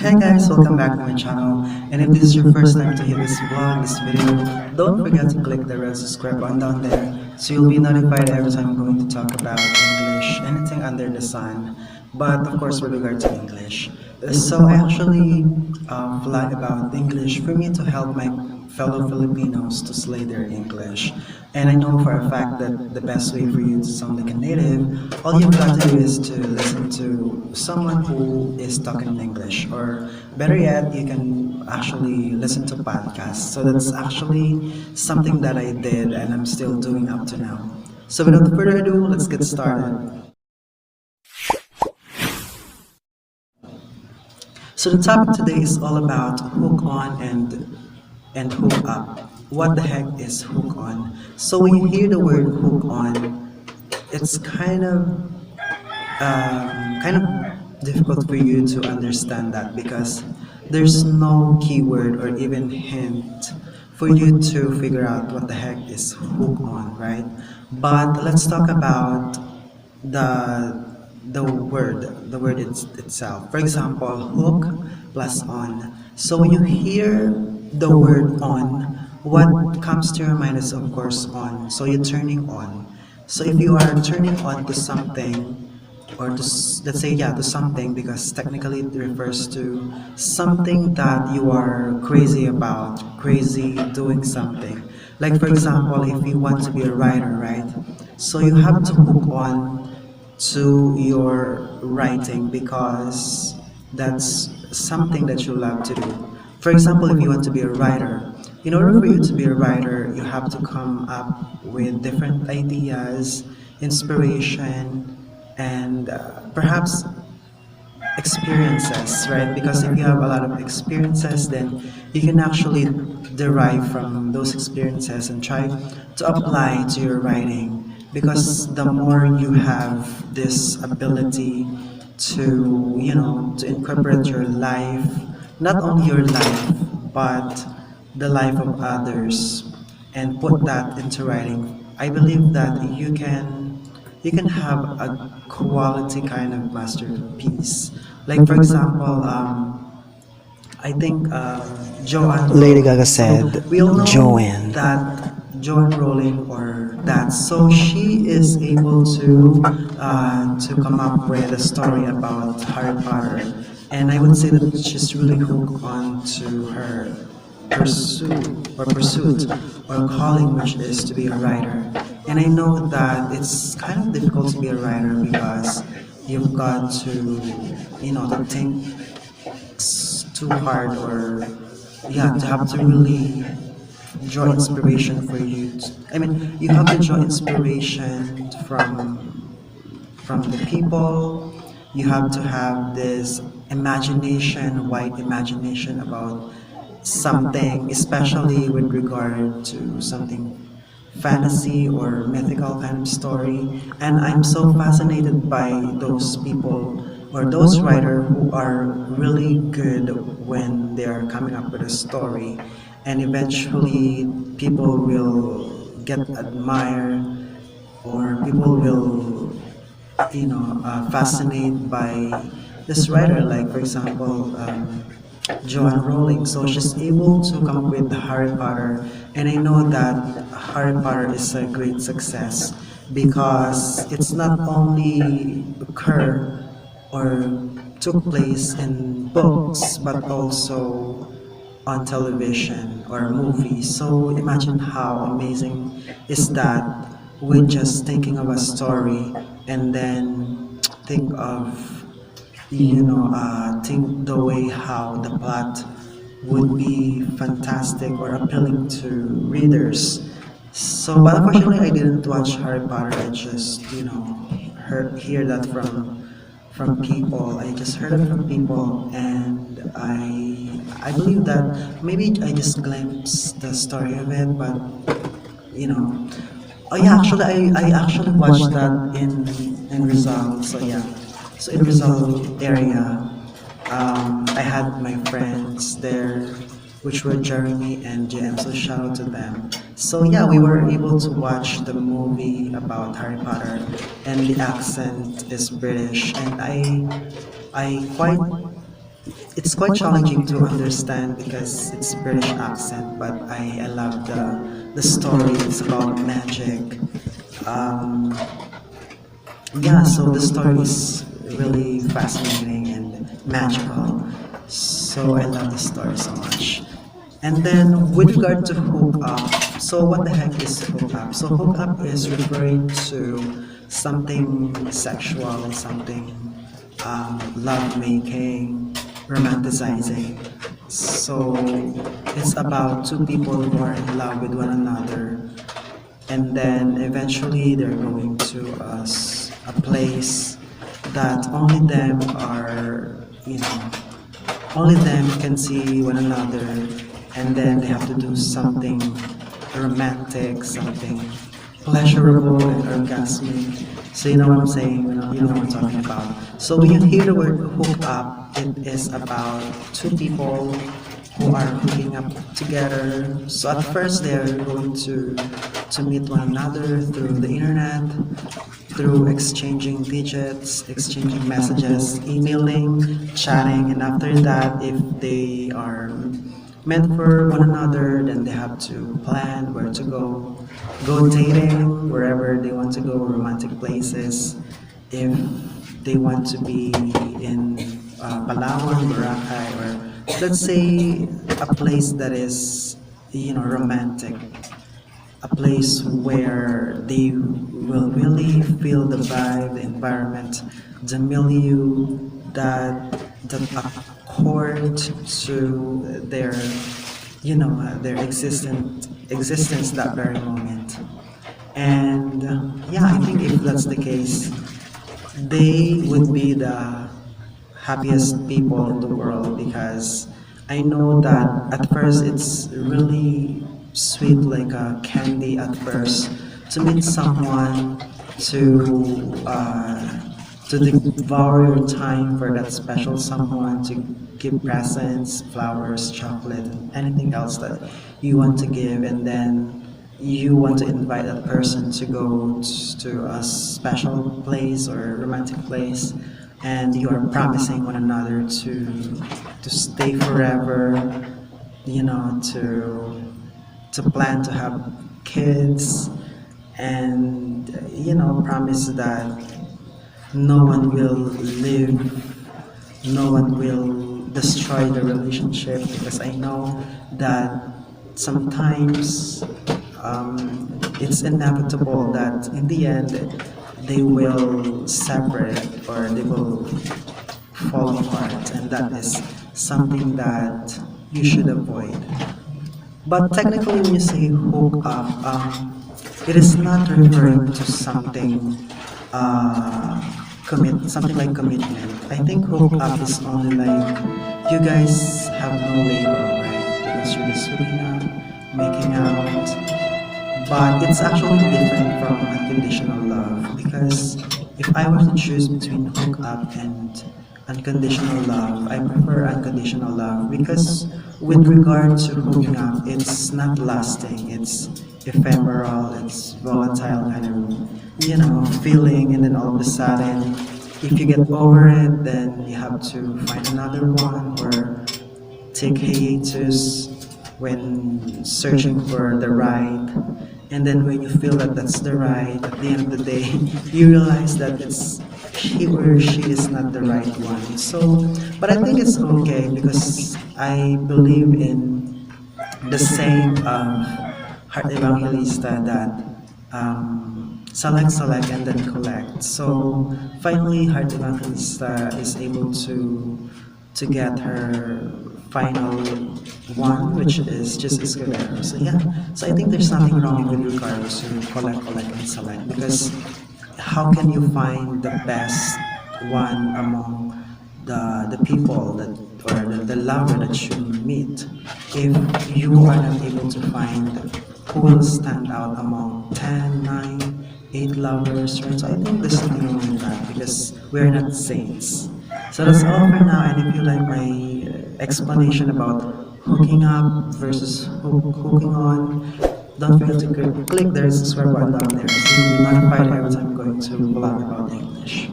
Hi guys, welcome back to my channel. And if this is your first time to hit this vlog, this video, don't forget to click the red subscribe button down there so you'll be notified every time I'm going to talk about English, anything under the sun, but of course with regard to English. So I actually vlog about English for me to help my fellow Filipinos to slay their English. And I know for a fact that the best way for you to sound like a native, all you've got to do is to listen to someone who is talking in English. Or better yet, you can actually listen to podcasts. So that's actually something that I did and I'm still doing up to now. So without further ado, let's get started. So the topic today is all about hook on and hook up. What the heck is hook on? So when you hear the word hook on, it's kind of difficult for you to understand that because there's no keyword or even hint for you to figure out what the heck is hook on, right? But let's talk about the itself. For example, hook plus on. So when you hear the word on, what comes to your mind is of course on. So you're turning on. So if you are turning on to something, or to let's say yeah to something, because technically it refers to something that you are crazy about, crazy doing something. Like for example, if you want to be a writer, right? So you have to hook on to your writing because that's something that you love to do. For example, if you want to be a writer, in order for you to be a writer, you have to come up with different ideas, inspiration, and perhaps experiences, right? Because if you have a lot of experiences, then you can actually derive from those experiences and try to apply to your writing. Because the more you have this ability to, to incorporate your life, not only your life, but the life of others, and put that into writing, I believe that you can have a quality kind of masterpiece. Like for example, I think Joanne Lady Rowling. Gaga So said, we all know Joanne. that Joanne Rowling or that. So she is able to come up with a story about Harry Potter, and I would say that she's really hooked on to her pursuit or calling, which is to be a writer. And I know that it's kind of difficult to be a writer because you've got to think too hard, or yeah, to have to really draw inspiration for you. I mean, you have to draw inspiration from the people. You have to have this imagination, wide imagination about something, especially with regard to something fantasy or mythical kind of story. And I'm so fascinated by those people or those writers who are really good when they are coming up with a story, and eventually people will get admired, or people will fascinated by this writer. Like for example, Joanne Rowling. So she's able to come up with Harry Potter, and I know that Harry Potter is a great success because it's not only occur or took place in books but also on television or movies. So imagine how amazing is that, with just thinking of a story and then think of think the way how the plot would be fantastic or appealing to readers. So, but unfortunately, I didn't watch Harry Potter. I just, hear that from people. I just heard it from people, and I believe that maybe I just glimpsed the story of it, but you know. Oh yeah, actually, I actually watched that in Rizal. So yeah, so in Rizal area, I had my friends there, which were Jeremy and JM. So shout out to them. So yeah, we were able to watch the movie about Harry Potter, and the accent is British, and I quite it's quite challenging to understand because it's British accent, but I love the story. It's about magic. Um, yeah, so the story is really fascinating and magical. So I love the story so much. And then with regard to hook up, so what the heck is hook up? So hook up is referring to something sexual and something love making, romanticizing. So it's about two people who are in love with one another, and then eventually they're going to a place that only them are, only them can see one another, and then they have to do something romantic, something pleasurable and orgasmic. So you know what I'm saying, you know what I'm talking about. So when you hear the word hook up, it is about two people who are hooking up together. So at first they're going to meet one another through the internet, through exchanging digits, exchanging messages, emailing, chatting, and after that, if they are meant for one another, then they have to plan where to go dating wherever they want to go, romantic places. If they want to be in Palawan, Boracay, or let's say a place that is, romantic, a place where they will really feel the vibe, the environment, the milieu that accord to their, their existence that very moment. And yeah, I think if that's the case, they would be the happiest people in the world because I know that at first it's really sweet like a candy at first to meet someone, to devour your time for that special someone, to give presents, flowers, chocolate, anything else that you want to give, and then you want to invite that person to go to a special place or a romantic place, and you are promising one another to stay forever, to plan to have kids, and promise that no one will live, no one will destroy the relationship, because I know that sometimes it's inevitable that in the end they will separate or they will fall apart, and that is something that you should avoid. But technically, when you say hook up, it is not referring to something something like commitment. I think hook up is only like you guys have no label, right? Because you're just hooking up, making out. But it's actually different from unconditional love, because if I were to choose between hook up and unconditional love, I prefer unconditional love because with regard to hooking up, it's not lasting, it's ephemeral, it's volatile kind of, feeling, and then all of a sudden, if you get over it, then you have to find another one or take hiatus when searching for the right. And then when you feel that that's the right, at the end of the day, you realize that it's he or she is not the right one. So, but I think it's okay because I believe in the saying of Heart Evangelista that select, select, and then collect. So finally, Heart Evangelista is able to get her final one, which is just Escudero. So yeah, so I think there's nothing wrong with regards to collect, collect, and select, because how can you find the best one among the people that or the lover that you meet if you are not able to find who will stand out among 10, 9, 8 lovers, right? So I think there's nothing wrong with that because we're not saints. So that's all for now, and if you like my explanation about hooking up versus hooking on, don't forget to click there, subscribe button down there so you'll be notified every time I'm going to vlog about English.